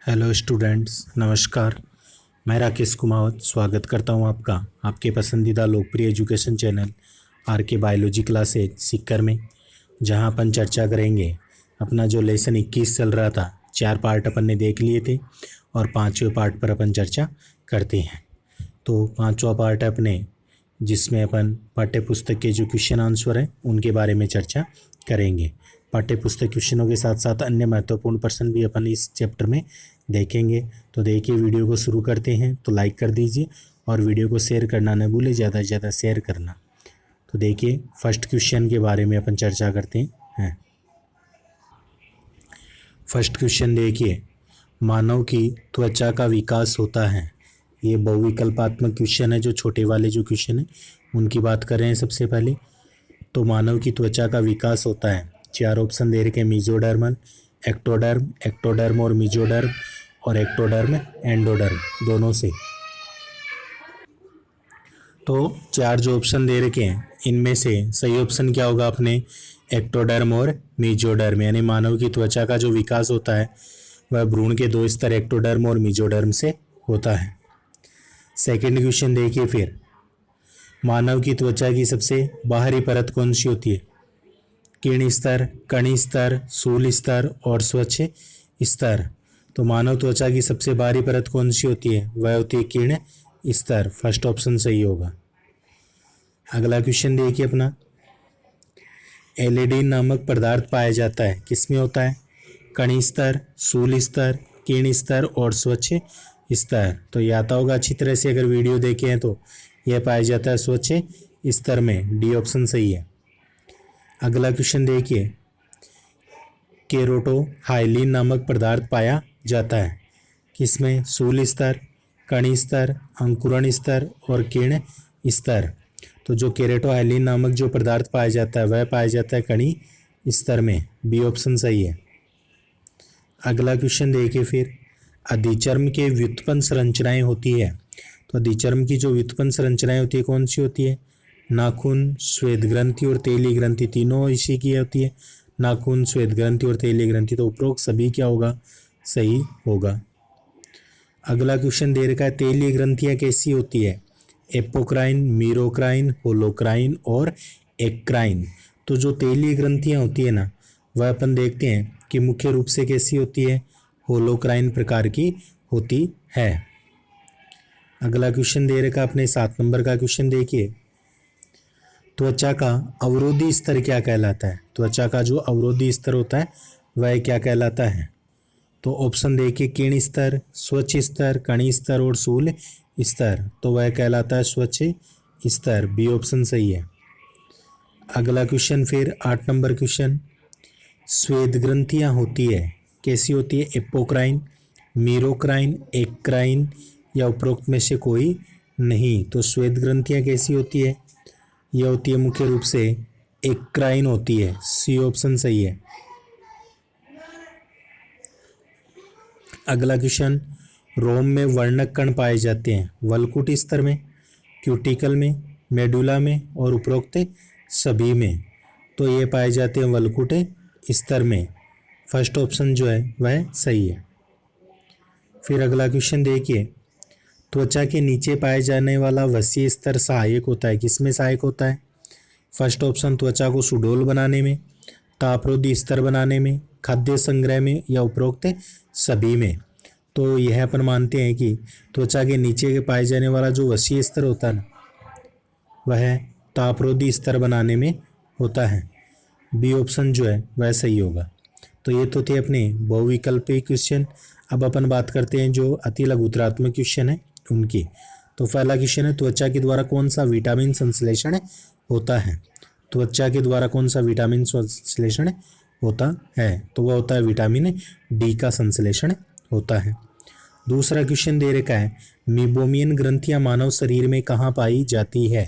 Hello students, नमस्कार। मैं राकेश कुमावत स्वागत करता हूं आपका आपके पसंदीदा लोकप्रिय एजुकेशन चैनल आर के बायोलॉजी क्लासेज सीकर में, जहां अपन चर्चा करेंगे अपना जो लेसन 21 चल रहा था। 4 पार्ट अपन ने देख लिए थे और 5वें पार्ट पर अपन चर्चा करते हैं। तो 5वां पार्ट है अपने, जिसमें अपन पाठ्य पुस्तक के जो क्वेश्चन आंसर हैं उनके बारे में चर्चा करेंगे। पाठ्य पुस्तक क्वेश्चनों के साथ साथ अन्य महत्वपूर्ण प्रश्न भी अपन इस चैप्टर में देखेंगे। तो देखिए, वीडियो को शुरू करते हैं। तो लाइक कर दीजिए और वीडियो को शेयर करना न भूलें, ज़्यादा से ज़्यादा शेयर करना। तो देखिए, फर्स्ट क्वेश्चन के बारे में अपन चर्चा करते हैं। फर्स्ट क्वेश्चन देखिए, मानव की त्वचा का विकास होता है। ये बहुविकल्पात्मक क्वेश्चन है। जो छोटे वाले जो क्वेश्चन है उनकी बात कर रहे हैं सबसे पहले। तो मानव की त्वचा का विकास होता है, 4 ऑप्शन दे रखे हैं। मेसोडर्मल, एक्टोडर्म और मेसोडर्म, और एक्टोडर्म एंडोडर्म दोनों से। तो 4 जो ऑप्शन दे रखे हैं इनमें से सही ऑप्शन क्या होगा अपने? एक्टोडर्म और मेसोडर्म। यानी मानव की त्वचा का जो विकास होता है वह भ्रूण के 2 स्तर एक्टोडर्म और मेसोडर्म से होता है। सेकंड क्वेश्चन देखिए फिर, मानव की त्वचा की सबसे बाहरी परत कौन सी होती है? किरण स्तर, कणी स्तर, शूल स्तर और स्वच्छ स्तर। तो मानव त्वचा की सबसे बाहरी परत कौन सी होती है? वह होती है किरण स्तर। फर्स्ट ऑप्शन सही होगा। अगला क्वेश्चन देखिए अपना, एलिडीन नामक पदार्थ पाया जाता है, किसमें होता है? कणी स्तर, शूल स्तर, किरण स्तर और स्वच्छ स्तर। तो ये आता होगा अच्छी तरह से, अगर वीडियो देखे हैं तो। यह पाया जाता है स्वच्छ स्तर में। डी ऑप्शन सही है। अगला क्वेश्चन देखिए, केरोटोहाइलिन नामक पदार्थ पाया जाता है, किसमें? शूल स्तर, कणी स्तर, अंकुरण स्तर और किरण स्तर। तो जो केरोटोहाइलिन नामक जो पदार्थ पाया जाता है वह पाया जाता है कणी स्तर में। बी ऑप्शन सही है। अगला क्वेश्चन देखिए फिर, अधिचर्म के व्युत्पन्न संरचनाएं होती है। तो अधिचर्म की जो व्युत्पन्न संरचनाएं होती है कौन सी होती है? नाखून, श्वेत ग्रंथि और तेली ग्रंथि, तीनों इसी की होती है। नाखून, श्वेत ग्रंथि और तेली ग्रंथि। तो उपरोक्त सभी क्या होगा? सही होगा। अगला क्वेश्चन दे रखा है, तेली ग्रंथियां कैसी होती है? एपोक्राइन, मीरोक्राइन, होलोक्राइन और एक्राइन। तो जो तेली ग्रंथियां होती है ना, वह अपन देखते हैं कि मुख्य रूप से कैसी होती है? होलोक्राइन प्रकार की होती है। अगला क्वेश्चन दे रखा अपने 7 नंबर का क्वेश्चन देखिए, त्वचा का अवरोधी स्तर क्या कहलाता है? त्वचा का जो अवरोधी स्तर होता है वह क्या कहलाता है? तो ऑप्शन देखिए, किरण स्तर, स्वच्छ स्तर, कणी स्तर और शूल स्तर। तो वह कहलाता है स्वच्छ स्तर। बी ऑप्शन सही है। अगला क्वेश्चन फिर 8 नंबर क्वेश्चन, श्वेत ग्रंथियां होती है, कैसी होती है? एपोक्राइन, मीरोक्राइन, एक्राइन या उपरोक्त में से कोई नहीं। तो श्वेत ग्रंथियां कैसी होती है? यह होती है मुख्य रूप से एक्राइन होती है। सी ऑप्शन सही है। अगला क्वेश्चन, रोम में वर्णक कण पाए जाते हैं, वल्कुट स्तर में, क्यूटिकल में, मेडुला में और उपरोक्त सभी में। तो ये पाए जाते हैं वल्कुट स्तर में। फर्स्ट ऑप्शन जो है वह सही है। फिर अगला क्वेश्चन देखिए, त्वचा के नीचे पाए जाने वाला वसीय स्तर सहायक होता है, किसमें सहायक होता है? फर्स्ट ऑप्शन, त्वचा को सुडौल बनाने में, तापरोधी स्तर बनाने में, खाद्य संग्रह में या उपरोक्त सभी में। तो यह अपन मानते हैं कि त्वचा के नीचे के पाए जाने वाला जो वसीय स्तर होता है ना, वह तापरोधी स्तर बनाने में होता है। बी ऑप्शन जो है वह सही होगा। तो ये तो थे अपने बहुविकल्पीय क्वेश्चन। अब अपन बात करते हैं जो अति लघुतरात्मक क्वेश्चन है उनकी। तो पहला क्वेश्चन है, त्वचा के द्वारा कौन सा विटामिन संश्लेषण होता है? त्वचा के द्वारा कौन सा विटामिन संश्लेषण होता है? तो वह होता है विटामिन डी का संश्लेषण होता है। दूसरा क्वेश्चन दे रखा है, मीबोमियन ग्रंथियां मानव शरीर में कहाँ पाई जाती है?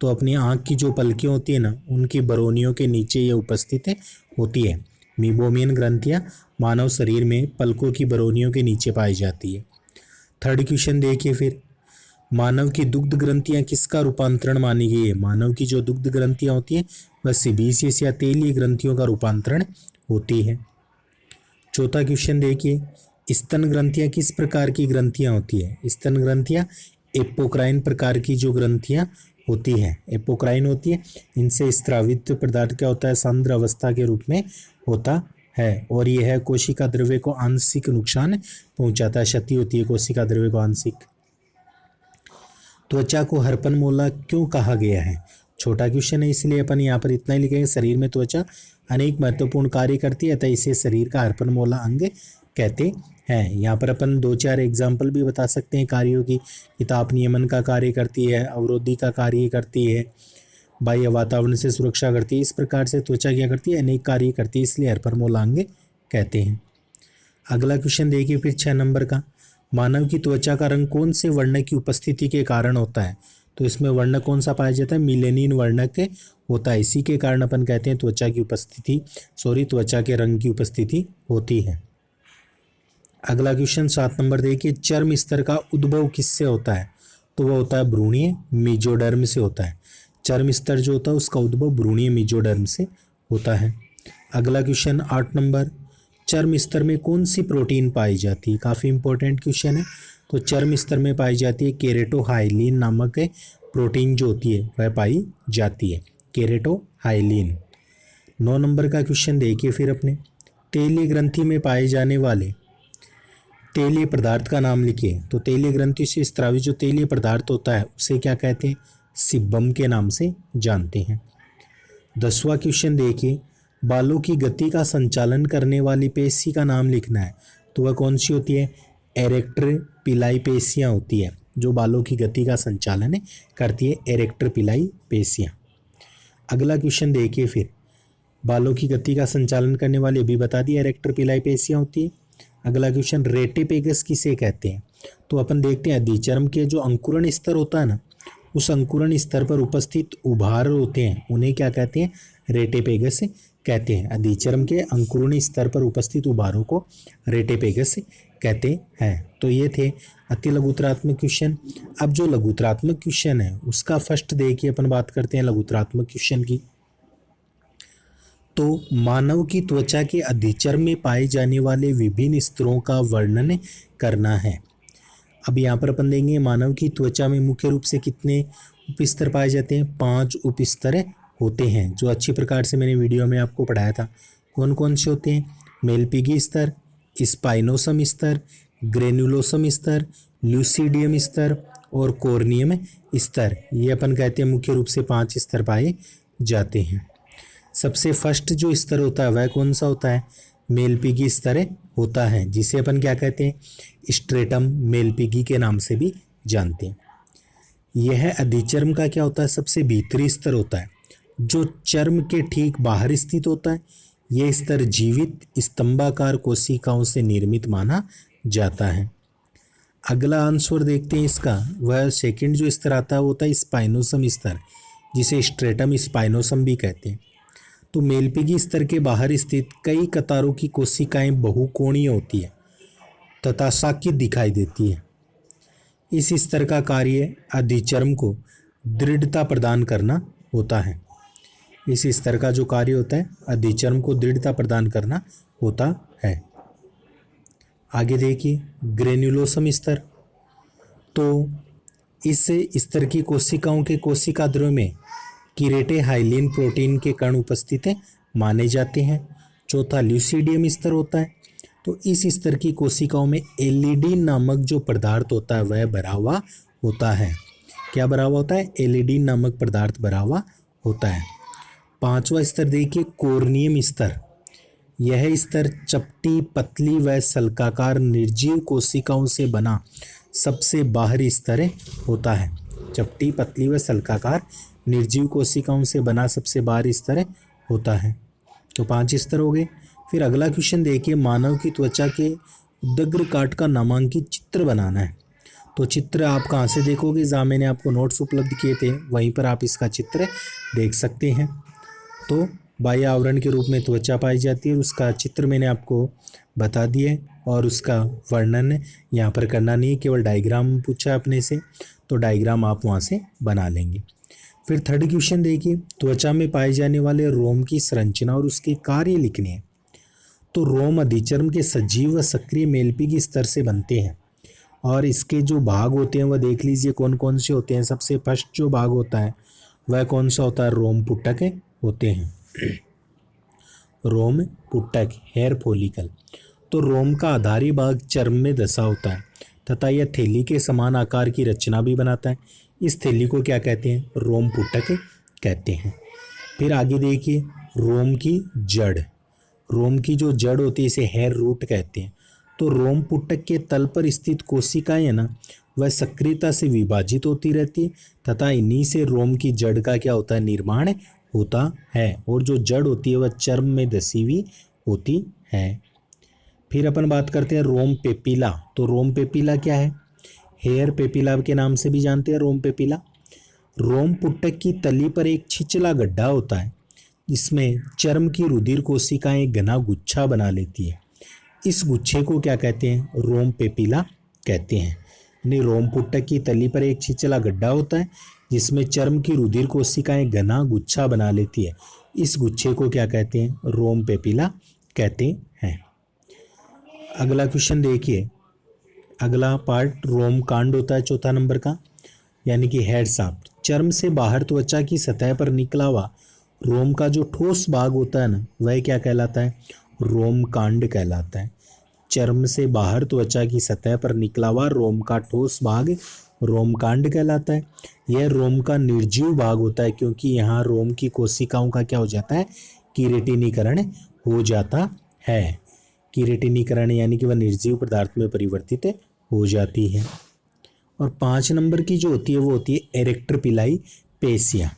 तो अपनी आँख की जो पलकें होती है ना, उनकी बरौनियों के नीचे ये उपस्थित होती है। मीबोमियन ग्रंथियां मानव शरीर में पलकों की बरौनियों के नीचे पाई जाती है। थर्ड क्वेश्चन देखिए फिर, मानव की दुग्ध ग्रंथियां किसका रूपांतरण मानी गई है? मानव की जो दुग्ध ग्रंथियां होती हैं वह सीबीसीएस या तेलीय ग्रंथियों का रूपांतरण होती है। चौथा क्वेश्चन देखिए, स्तन ग्रंथियां किस प्रकार की ग्रंथियां होती है? स्तन ग्रंथियां एपोक्राइन प्रकार की जो ग्रंथियां होती है, एपोक्राइन होती है। इनसे स्रावित पदार्थ क्या होता है? सांद्र अवस्था के रूप में होता है और यह कोशिका द्रव्य को आंशिक नुकसान पहुंचाता है, क्षति होती है कोशिका द्रव्य को आंशिक। त्वचा को हरपनमोला क्यों कहा गया है? छोटा क्वेश्चन है इसलिए अपन यहाँ पर इतना ही लिखेंगे। शरीर में त्वचा अनेक महत्वपूर्ण कार्य करती है अतः इसे शरीर का हरपनमोला अंग कहते हैं। यहाँ पर अपन 2-4 एग्जाम्पल भी बता सकते हैं कार्यों की। ताप नियमन का कार्य करती है, अवरोधी का कार्य करती है, बाह्य वातावरण से सुरक्षा करती है। इस प्रकार से त्वचा क्या करती है? अनेक कार्य करती है, इसलिए हरपनमोला अंग कहते हैं। अगला क्वेश्चन देखिए फिर 6 नंबर का। मानव की त्वचा का रंग कौन से वर्ण की उपस्थिति के कारण होता है? तो इसमें वर्ण कौन सा पाया जाता है? मिलेनिन वर्ण के होता है। इसी के कारण अपन कहते हैं त्वचा के रंग की उपस्थिति होती है। अगला क्वेश्चन 7 नंबर देखिए। चर्म स्तर का उद्भव किससे होता है? तो वह होता है भ्रूणीय मेजोडर्म से होता है। चर्म स्तर जो होता है उसका उद्भव भ्रूणीय मेजोडर्म से होता है। अगला क्वेश्चन 8 नंबर। चर्म स्तर में कौन सी प्रोटीन पाई जाती है? काफ़ी इंपॉर्टेंट क्वेश्चन है। तो चर्म स्तर में पाई जाती है केरेटोहाइलिन नामक प्रोटीन जो होती है वह पाई जाती है, केरेटोहाइलिन। 9 नंबर का क्वेश्चन देखिए फिर अपने। तेलीय ग्रंथि में पाए जाने वाले तेलीय पदार्थ का नाम लिखिए। तो तेलीय ग्रंथि से स्रावित जो तेलीय पदार्थ होता है उसे क्या कहते हैं? सिब्बम के नाम से जानते हैं। 10वां क्वेश्चन देखिए। बालों की गति का संचालन करने वाली पेशी का नाम लिखना है। तो वह कौन सी होती है? एरेक्टर पिलाई पेशियाँ होती है जो बालों की गति का संचालन करती है, एरेक्टर पिलाई पेशियाँ। अगला क्वेश्चन देखिए फिर। बालों की गति का संचालन करने वाली अभी बता दी एरेक्टर पिलाई पेशियाँ होती है। अगला क्वेश्चन रेटिपेगस किसे कहते हैं? तो अपन देखते हैं अधिचर्म के जो अंकुरण स्तर होता है ना, उस अंकुरण स्तर पर उपस्थित उभार होते हैं उन्हें क्या कहते हैं? रेटिपेगस कहते हैं। अधिचर्म के अंकुरण स्तर पर उपस्थित उभारों को रेटिपेगस कहते हैं। तो ये थे अति लघुतरात्मक क्वेश्चन। अब जो लघुतरात्मक क्वेश्चन है उसका फर्स्ट देखिए अपन बात करते हैं लघुतरात्मक क्वेश्चन की। तो मानव की त्वचा के अधिचर्म में पाए जाने वाले विभिन्न स्तरों का वर्णन करना है। अब यहाँ पर अपन देंगे मानव की त्वचा में मुख्य रूप से कितने उपस्तर पाए जाते हैं? 5 उपस्तर होते हैं जो अच्छी प्रकार से मैंने वीडियो में आपको पढ़ाया था। कौन कौन से होते हैं? मेलपिगी स्तर, स्पाइनोसम स्तर, ग्रेनुलोसम स्तर, ल्यूसीडियम स्तर और कॉर्नियम स्तर। ये अपन कहते हैं मुख्य रूप से 5 स्तर पाए जाते हैं। सबसे फर्स्ट जो स्तर होता है वह कौन सा होता है? मेलपिगी स्तर होता है जिसे अपन क्या कहते हैं? स्ट्रेटम मेलपिगी के नाम से भी जानते हैं। यह अधिचर्म का क्या होता है? सबसे भीतरी स्तर होता है जो चर्म के ठीक बाहर स्थित होता है। यह स्तर जीवित स्तंभाकार कोशिकाओं से निर्मित माना जाता है। अगला आंसर देखते हैं इसका। वह सेकंड जो स्तर आता है वो होता है स्पाइनोसम स्तर जिसे स्ट्रेटम स्पाइनोसम भी कहते हैं। तो मेलपिगी स्तर के बाहर स्थित कई कतारों की कोशिकाएं बहुकोणीय होती है तथा साकित दिखाई देती है। इस स्तर का कार्य अधिचर्म को दृढ़ता प्रदान करना होता है। इस स्तर का जो कार्य होता है अधिचर्म को दृढ़ता प्रदान करना होता है। आगे देखिए ग्रेन्युलोसम स्तर। तो इस स्तर की कोशिकाओं के कोशिका द्रव्य में कीरेटेहाइलिन प्रोटीन के कण उपस्थित माने जाते हैं। चौथा ल्यूसीडियम स्तर होता है। तो इस स्तर की कोशिकाओं में एलिडीन नामक जो पदार्थ होता है वह भरा हुआ होता है। क्या भरा हुआ होता है? एलिडीन नामक पदार्थ भरा हुआ होता है। 5वां स्तर देखिए कॉर्नियम स्तर। यह स्तर चपटी, पतली व सल्काकार निर्जीव कोशिकाओं से बना सबसे बाहरी स्तर होता है। चपटी, पतली व सल्काकार निर्जीव कोशिकाओं से बना सबसे बाहरी स्तर होता है। तो 5 स्तर हो गए। फिर अगला क्वेश्चन देखिए। मानव की त्वचा के उदग्र काट का नामांकित चित्र बनाना है। तो चित्र आप कहाँ से देखोगे? जहाँ मैंने आपको नोट्स उपलब्ध किए थे वहीं पर आप इसका चित्र देख सकते हैं। तो बाह्य आवरण के रूप में त्वचा पाई जाती है, उसका चित्र मैंने आपको बता दिया और उसका वर्णन यहाँ पर करना नहीं है, केवल डायग्राम पूछा अपने से तो डायग्राम आप वहाँ से बना लेंगे। फिर थर्ड क्वेश्चन देखिए। त्वचा में पाए जाने वाले रोम की संरचना और उसके कार्य लिखने हैं। तो रोम अधिचर्म के सजीव व सक्रिय मेलपीगी स्तर से बनते हैं और इसके जो भाग होते हैं वह देख लीजिए कौन कौन से होते हैं। सबसे फर्स्ट जो भाग होता है वह कौन सा होता है, रोम पुटक होते हैं। रोम पुटक, हेयर फॉलिकल। तो रोम का आधारी भाग चर्म में धसा होता है तथा यह थैली के समान आकार की रचना भी बनाता है। इस थैली को क्या कहते हैं, रोम पुटक कहते हैं। फिर आगे देखिए, रोम की जड़। रोम की जो जड़ होती है इसे हेयर रूट कहते हैं। तो रोम पुटक के तल पर स्थित कोशिकाएं है ना, वह सक्रियता से विभाजित होती रहती है तथा इन्हीं से रोम की जड़ का क्या होता है, निर्माण होता है। और जो जड़ होती है वह चर्म में धसी हुई होती है। फिर अपन बात करते हैं रोम पेपिला। तो रोम पेपिला क्या है, हेयर पेपिला के नाम से भी जानते हैं रोम पेपिला। रोम पुटक की तली पर एक छिछला गड्ढा होता है जिसमें चर्म की रुधिर कोशिकाएं एक घना गुच्छा बना लेती है। इस गुच्छे को क्या कहते हैं, रोम पेपिला कहते हैं। यानी रोम पुटक की तली पर एक छिछला गड्ढा होता है जिसमें चर्म की रुधिर कोशिकाएं घना गुच्छा बना लेती है। इस गुच्छे को क्या कहते हैं, रोम पेपिला कहते हैं। अगला क्वेश्चन देखिए, अगला पार्ट रोम कांड होता है चौथा नंबर का, यानी कि हेड शाफ्ट। चर्म से बाहर त्वचा की सतह पर निकला हुआ रोम का जो ठोस भाग होता है ना, वह क्या कहलाता है, रोम कांड कहलाता है। चर्म से बाहर त्वचा की सतह पर निकला हुआ रोम का ठोस भाग रोम कांड कहलाता है। यह रोम का निर्जीव भाग होता है क्योंकि यहाँ रोम की कोशिकाओं का क्या हो जाता है, किरेटिनीकरण हो जाता है। किरेटिनीकरण यानी कि वह निर्जीव पदार्थ में परिवर्तित हो जाती है। और 5 नंबर की जो होती है वो होती है एरेक्टर पिलाई पेशियाँ।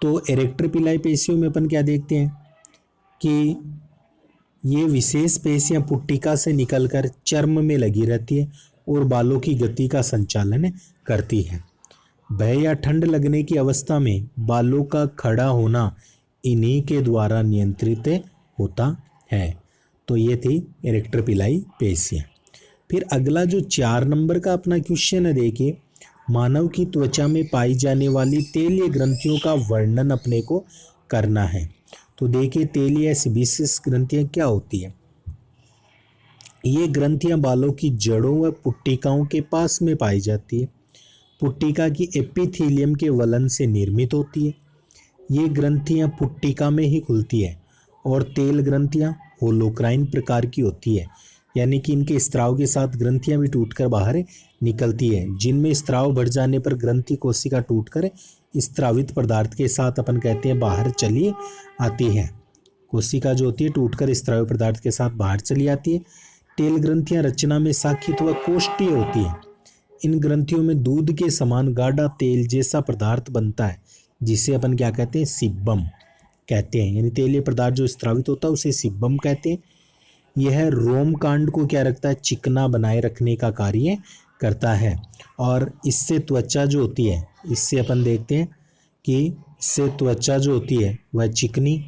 तो एरेक्टर पिलाई पेशियों में अपन क्या देखते हैं कि ये विशेष पेशियाँ पुट्टिका से निकलकर चर्म में लगी रहती है और बालों की गति का संचालन करती है। भय या ठंड लगने की अवस्था में बालों का खड़ा होना इन्हीं के द्वारा नियंत्रित होता है। तो ये थी एरेक्टर पिलाई पेशियाँ। फिर अगला जो 4 नंबर का अपना क्वेश्चन है, देखिए, मानव की त्वचा में पाई जाने वाली तेलीय ग्रंथियों का वर्णन अपने को करना है। तो देखिए, तेलीय सेबेसियस ग्रंथियां क्या होती है। ये ग्रंथियां बालों की जड़ों व पुट्टिकाओं के पास में पाई जाती है। पुट्टिका की एपिथेलियम के वलन से निर्मित होती है। ये ग्रंथियां पुट्टिका में ही खुलती है और तेल ग्रंथियां होलोक्राइन प्रकार की होती है, यानी कि इनके स्त्राव के साथ ग्रंथियां भी टूटकर बाहर निकलती है। जिनमें स्त्राव बढ़ जाने पर ग्रंथि कोशिका टूटकर स्त्रावित पदार्थ के साथ अपन कहते हैं बाहर चली आती है। कोशिका जो होती है टूटकर स्त्रावित पदार्थ के साथ बाहर चली आती है। तेल ग्रंथियां रचना में शाखित व कोष्ठीय होती है। इन ग्रंथियों में दूध के समान गाढ़ा तेल जैसा पदार्थ बनता है जिसे अपन क्या कहते हैं, सिब्बम कहते हैं। यानी तेलीय पदार्थ जो स्त्रावित होता है उसे सिब्बम कहते हैं। यह रोम कांड को क्या रखता है, चिकना बनाए रखने का कार्य करता है और इससे त्वचा जो होती है, इससे अपन देखते हैं कि इससे त्वचा जो होती है वह चिकनी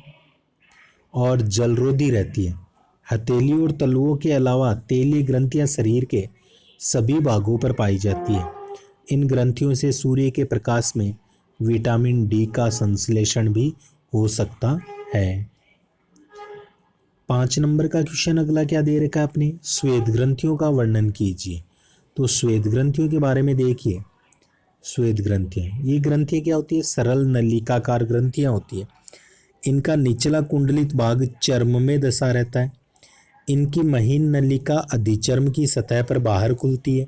और जलरोधी रहती है। हथेली और तलुओं के अलावा तेलीय ग्रंथियां शरीर के सभी भागों पर पाई जाती है। इन ग्रंथियों से सूर्य के प्रकाश में विटामिन डी का संश्लेषण भी हो सकता है। 5 नंबर का क्वेश्चन अगला क्या दे रखा है आपने, श्वेत ग्रंथियों का वर्णन कीजिए। तो श्वेत ग्रंथियों के बारे में देखिए। श्वेत ग्रंथियाँ, ये ग्रंथियाँ क्या होती है, सरल नलिकाकार ग्रंथियाँ होती है। इनका निचला कुंडलित भाग चर्म में धसा रहता है। इनकी महीन नलिका अधिचर्म की सतह पर बाहर खुलती है।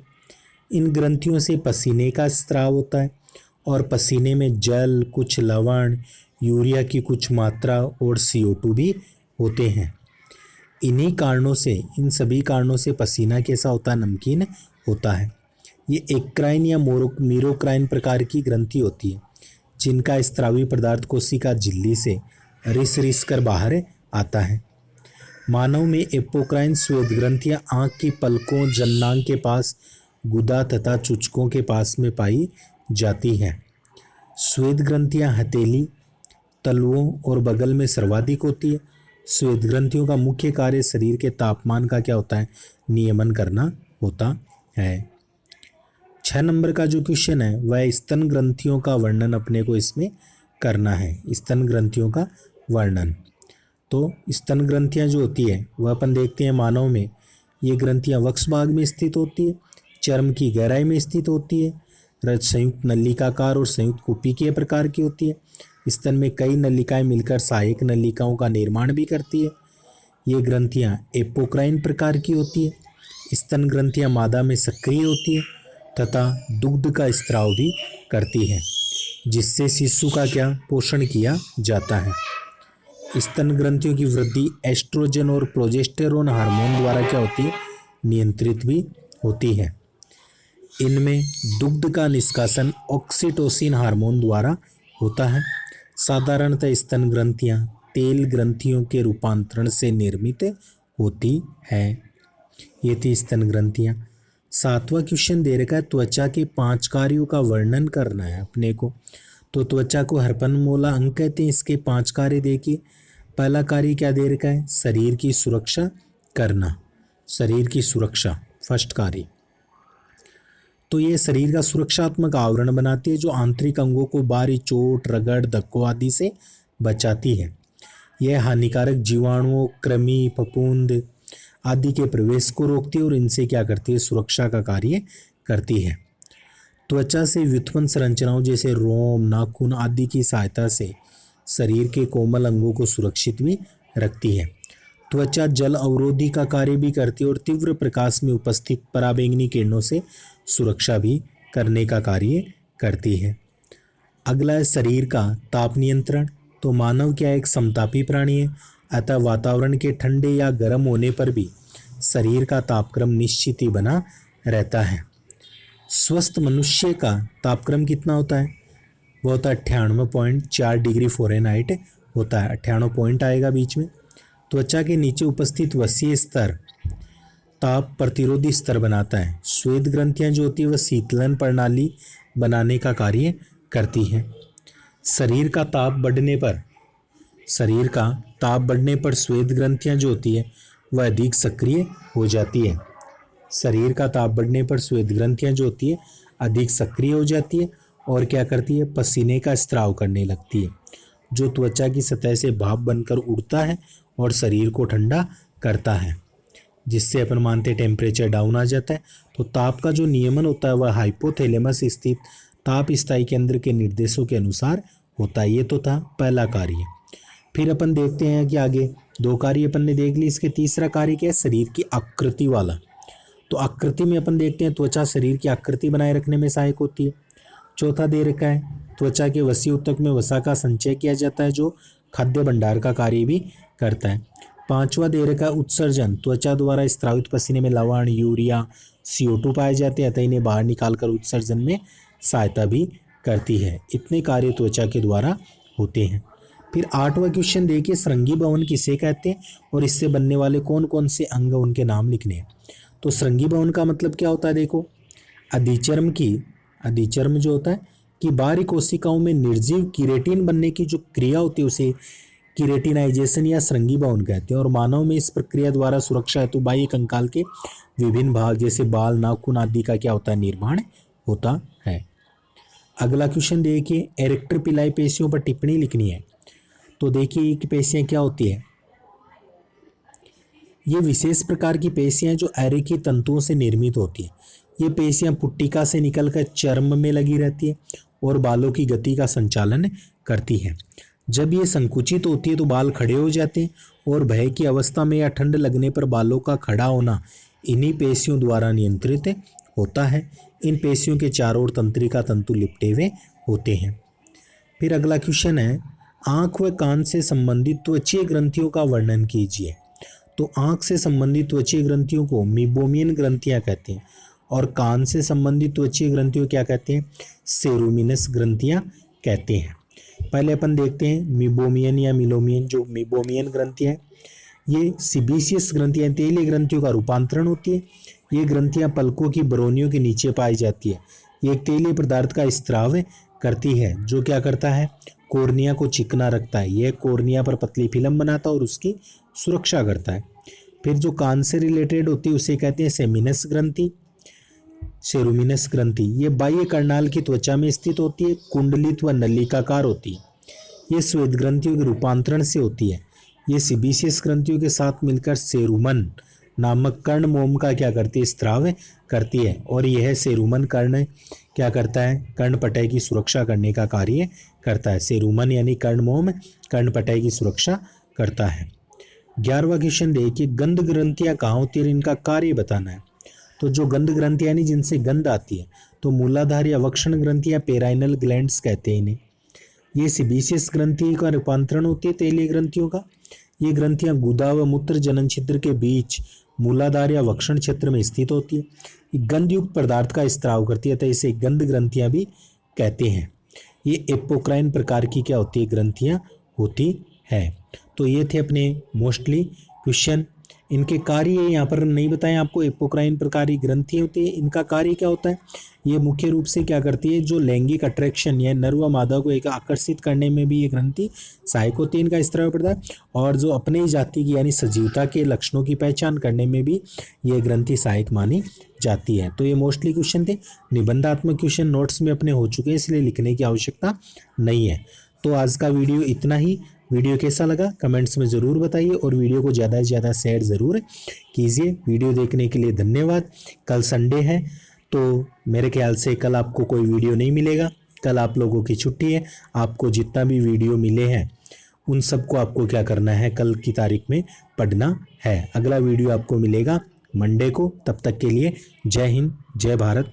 इन ग्रंथियों से पसीने का स्राव होता है और पसीने में जल, कुछ लवण, यूरिया की कुछ मात्रा और CO2 भी होते हैं। इन्हीं कारणों से, इन सभी कारणों से पसीना कैसा होता है, नमकीन होता है। ये एक्राइन या मीरोक्राइन प्रकार की ग्रंथि होती है जिनका स्त्रावी पदार्थ कोशिका झिल्ली से रिस रिस कर बाहर आता है। मानव में एपोक्राइन श्वेत ग्रंथियां आँख की पलकों, जन्नांग के पास, गुदा तथा चुचकों के पास में पाई जाती हैं। श्वेत ग्रंथियां हथेली, तलुओं और बगल में सर्वाधिक होती है। श्वेत ग्रंथियों का मुख्य कार्य शरीर के तापमान का क्या होता है, नियमन करना होता है। 6 नंबर का जो क्वेश्चन है वह स्तन ग्रंथियों का वर्णन अपने को इसमें करना है। स्तन ग्रंथियों का वर्णन, तो स्तन ग्रंथियां जो होती है वह अपन देखते हैं मानव में, ये ग्रंथियां वक्ष भाग में स्थित होती है, चर्म की गहराई में स्थित होती है, रज संयुक्त नलिकाकार और संयुक्त कुपिकीय प्रकार की होती है। स्तन में कई नलिकाएं मिलकर सहायक नलिकाओं का निर्माण भी करती है। ये ग्रंथियां एपोक्राइन प्रकार की होती है। स्तन ग्रंथियां मादा में सक्रिय होती है तथा दुग्ध का स्त्राव भी करती है, जिससे शिशु का क्या पोषण किया जाता है। स्तन ग्रंथियों की वृद्धि एस्ट्रोजन और प्रोजेस्टेरोन हार्मोन द्वारा क्या होती है, नियंत्रित भी होती है। इनमें दुग्ध का निष्कासन ऑक्सीटोसिन हार्मोन द्वारा होता है। साधारणतः स्तन ग्रंथियां तेल ग्रंथियों के रूपांतरण से निर्मित होती है। ये थी स्तन ग्रंथियां। 7वां क्वेश्चन दे रखा है, त्वचा के 5 कार्यों का वर्णन करना है अपने को। तो त्वचा को हरपनमोला अंग कहते हैं। इसके 5 कार्य देखिए। पहला कार्य क्या दे रखा है, शरीर की सुरक्षा करना। शरीर की सुरक्षा फर्स्ट कार्य। तो ये शरीर का सुरक्षात्मक आवरण बनाती है जो आंतरिक अंगों को बाहरी चोट, रगड़, धक्कों आदि से बचाती है। यह हानिकारक जीवाणुओं, कृमि, फफूंद आदि के प्रवेश को रोकती है और इनसे क्या करती है, सुरक्षा का कार्य करती है। त्वचा से व्युत्पन्न संरचनाओं जैसे रोम, नाखून आदि की सहायता से शरीर के कोमल अंगों को सुरक्षित भी रखती है। त्वचा जल अवरोधी का कार्य भी करती है और तीव्र प्रकाश में उपस्थित पराबैंगनी किरणों से सुरक्षा भी करने का कार्य करती है। अगला है शरीर का ताप नियंत्रण। तो मानव क्या एक समतापी प्राणी है, अतः वातावरण के ठंडे या गर्म होने पर भी शरीर का तापक्रम निश्चित ही बना रहता है। स्वस्थ मनुष्य का तापक्रम कितना होता है, वह होता है 98.4 डिग्री फ़ारेनहाइट होता है। 98 पॉइंट आएगा बीच में। त्वचा के नीचे उपस्थित वसीय स्तर ताप प्रतिरोधी स्तर बनाता है। श्वेत ग्रंथियां जो होती है वह शीतलन प्रणाली बनाने का कार्य करती है। शरीर का ताप बढ़ने पर श्वेत ग्रंथियां जो होती है वह अधिक सक्रिय हो जाती है। शरीर का ताप बढ़ने पर श्वेत ग्रंथियां जो होती है अधिक सक्रिय हो जाती है और क्या करती है, पसीने का स्त्राव करने लगती है, जो त्वचा की सतह से भाप बनकर उड़ता है और शरीर को ठंडा करता है, जिससे अपन मानते हैं टेम्परेचर डाउन आ जाता है। तो ताप का जो नियमन होता है वह हाइपोथैलेमस स्थित ताप स्थायी केंद्र के निर्देशों के अनुसार होता है। ये तो था पहला कार्य। फिर अपन देखते हैं कि आगे 2 कार्य अपन ने देख ली। इसके तीसरा कार्य क्या है, शरीर की आकृति वाला। तो आकृति में अपन देखते हैं त्वचा शरीर की आकृति बनाए रखने में सहायक होती है। चौथा दे रखा है, त्वचा के वसी ऊतक में वसा का संचय किया जाता है जो खाद्य भंडार का कार्य भी करता है। 5वां दे रखा है उत्सर्जन। त्वचा द्वारा स्त्रावित पसीने में लवण, यूरिया, CO2 पाए जाते हैं, अतः इन्हें बाहर निकालकर उत्सर्जन में सहायता भी करती है। इतने कार्य त्वचा के द्वारा होते हैं। फिर 8वां क्वेश्चन देखिए, श्रृंगी भवन किसे कहते हैं और इससे बनने वाले कौन कौन से अंग उनके नाम लिखने हैं। तो श्रृंगी भवन का मतलब क्या होता है, देखो अधिचर्म जो होता है कि बाहरी कोशिकाओं में निर्जीव कीरेटिन बनने की जो क्रिया होती है उसे कीरेटिनाइजेशन या श्रृंगी भवन कहते हैं। और मानव में इस प्रक्रिया द्वारा सुरक्षा हेतु बाह्य कंकाल के विभिन्न भाग जैसे बाल, नाखून आदि का क्या होता है, निर्माण होता है। अगला क्वेश्चन देखिए, एरेक्टर पिलाई पेशियों पर टिप्पणी लिखनी है। तो देखिए ये पेशियां क्या होती है, ये विशेष प्रकार की पेशियां जो एरेकी तंतुओं से निर्मित होती है। ये पेशियां पुट्टिका से निकलकर चर्म में लगी रहती है और बालों की गति का संचालन करती है। जब ये संकुचित होती है तो बाल खड़े हो जाते हैं और भय की अवस्था में या ठंड लगने पर बालों का खड़ा होना इन्हीं पेशियों द्वारा नियंत्रित होता है। इन पेशियों के चारों ओर तंत्रिका तंतु लिपटे हुए होते हैं। फिर अगला क्वेश्चन है, आंख व कान से संबंधित त्वचीय ग्रंथियों का वर्णन कीजिए। तो आंख से संबंधित त्वचीय ग्रंथियों को मीबोमियन ग्रंथियां कहते हैं और कान से संबंधित त्वचीय ग्रंथियों क्या कहते हैं, सेरुमिनस ग्रंथियां कहते हैं। पहले अपन देखते हैं मीबोमियन या मिलोमियन। जो मीबोमियन ग्रंथियां हैं ये सिबीसियस ग्रंथियां, तेलीय ग्रंथियों का रूपांतरण होती है। ये ग्रंथियां पलकों की बरौनियों के नीचे पाई जाती है। ये एक तेलीय पदार्थ का स्त्राव करती है जो क्या करता है, कोर्निया को चिकना रखता है। यह कोर्निया पर पतली फिल्म बनाता है और उसकी सुरक्षा करता है। फिर जो कान से रिलेटेड होती है उसे कहते हैं सेमिनस ग्रंथि, सेरुमिनस ग्रंथि। ये बाह्य कर्नाल की त्वचा में स्थित होती है, कुंडलित व नलिकाकार होती है। ये श्वेत ग्रंथियों के रूपांतरण से होती है। ये सीबीसीएस ग्रंथियों के साथ मिलकर सेरुमन नामक कर्ण मोम का क्या करती है, स्त्राव करती है। और यह सेरुमन कर्ण क्या करता है, कर्णपटय की सुरक्षा करने का कार्य करता है। सेरुमन यानी कर्ण मोम कर्णपटय की सुरक्षा करता है। 11वां क्वेश्चन देखिए, गंध ग्रंथियां कहाँ होती है और इनका कार्य बताना है। तो जो गंध ग्रंथियां यानी जिनसे गंध आती है, तो मूलाधार या अवक्षण ग्रंथियां पेराइनल ग्लैंड्स कहते हैं इन्हें। ये सीबीसीएस ग्रंथि का रूपांतरण होती है तेलीय ग्रंथियों का। ये ग्रंथियां गुदा व मूत्र जनन छिद्र के बीच मूलाधार या वक्षण क्षेत्र में स्थित होती है। ये गंधयुक्त पदार्थ का स्त्राव करती है, तो इसे गंध ग्रंथियां भी कहते हैं। ये एपोक्राइन प्रकार की क्या होती है, ग्रंथियां होती है। तो ये थे अपने मोस्टली क्वेश्चन। इनके कार्य यहाँ पर नहीं बताएं आपको। एपोक्राइन प्रकार की ग्रंथि होती है, इनका कार्य क्या होता है, ये मुख्य रूप से क्या करती है, जो लैंगिक अट्रैक्शन या नर व मादा को एक आकर्षित करने में भी ये ग्रंथि सहायक होती है, इनका स्त्राव पदार्थ। और जो अपने जाति की यानी सजीवता के लक्षणों की पहचान करने में भी ये ग्रंथि सहायक मानी जाती है। तो ये मोस्टली क्वेश्चन थे। निबंधात्मक क्वेश्चन नोट्स में अपने हो चुके हैं, इसलिए लिखने की आवश्यकता नहीं है। तो आज का वीडियो इतना ही। वीडियो कैसा लगा कमेंट्स में ज़रूर बताइए और वीडियो को ज़्यादा से ज़्यादा शेयर ज़रूर कीजिए। वीडियो देखने के लिए धन्यवाद। कल संडे है, तो मेरे ख्याल से कल आपको कोई वीडियो नहीं मिलेगा। कल आप लोगों की छुट्टी है। आपको जितना भी वीडियो मिले हैं उन सबको आपको क्या करना है, कल की तारीख में पढ़ना है। अगला वीडियो आपको मिलेगा मंडे को। तब तक के लिए जय हिंद, जय भारत।